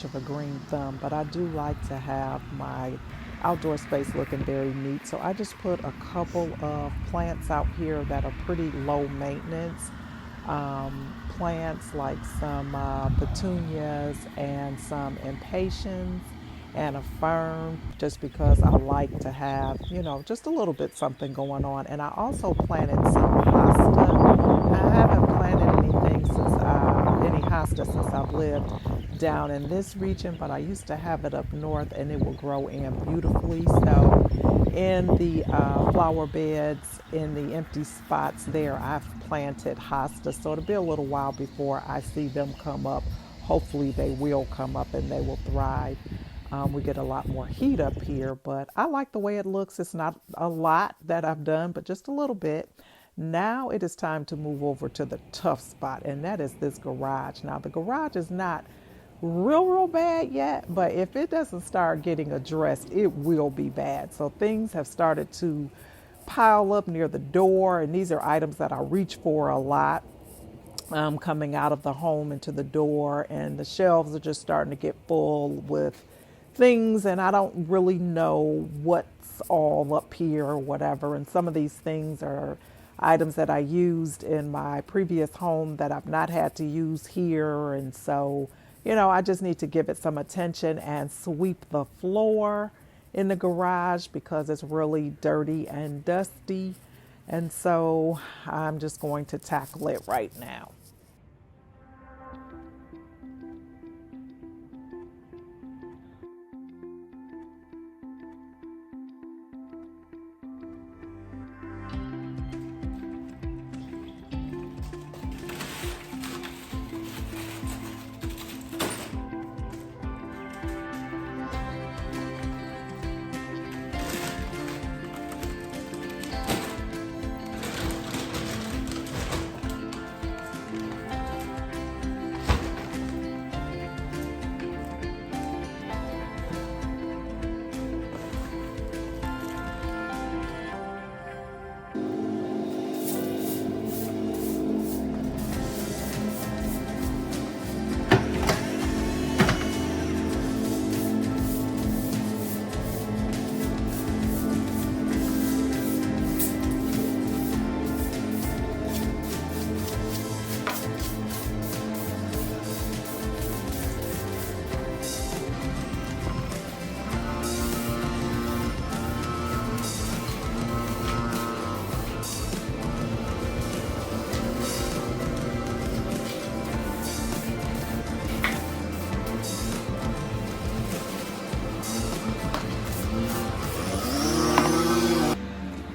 of a green thumb, but I do like to have my outdoor space looking very neat. So I just put a couple of plants out here that are pretty low maintenance. Plants like some petunias and some impatiens and a fern, just because I like to have, just a little bit something going on. And I also planted some hosta. I haven't planted any hosta since I've lived down in this region, but I used to have it up north and it will grow in beautifully. So in the flower beds, in the empty spots there, I've planted hosta. So it'll be a little while before I see them come up. Hopefully they will come up and they will thrive. We get a lot more heat up here, but I like the way it looks. It's not a lot that I've done, but just a little bit. Now it is time to move over to the tough spot, and that is this garage. Now, the garage is not real bad yet, but if it doesn't start getting addressed, it will be bad. So things have started to pile up near the door, and these are items that I reach for a lot. Coming out of the home into the door, and the shelves are just starting to get full with things, and I don't really know what's all up here or whatever. And some of these things are items that I used in my previous home that I've not had to use here. And so, I just need to give it some attention and sweep the floor in the garage because it's really dirty and dusty. And so I'm just going to tackle it right now.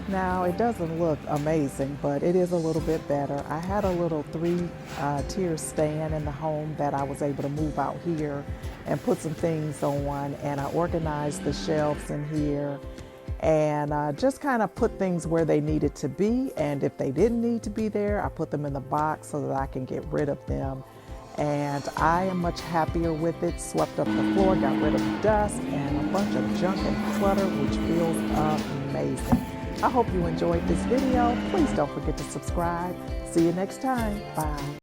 Now, it doesn't look amazing, but it is a little bit better. I had a little three-tier stand in the home that I was able to move out here and put some things on, and I organized the shelves in here and just kind of put things where they needed to be. And if they didn't need to be there, I put them in the box so that I can get rid of them. And I am much happier with it. Swept up the floor, got rid of dust and a bunch of junk and clutter, which feels amazing. I hope you enjoyed this video. Please don't forget to subscribe. See you next time. Bye.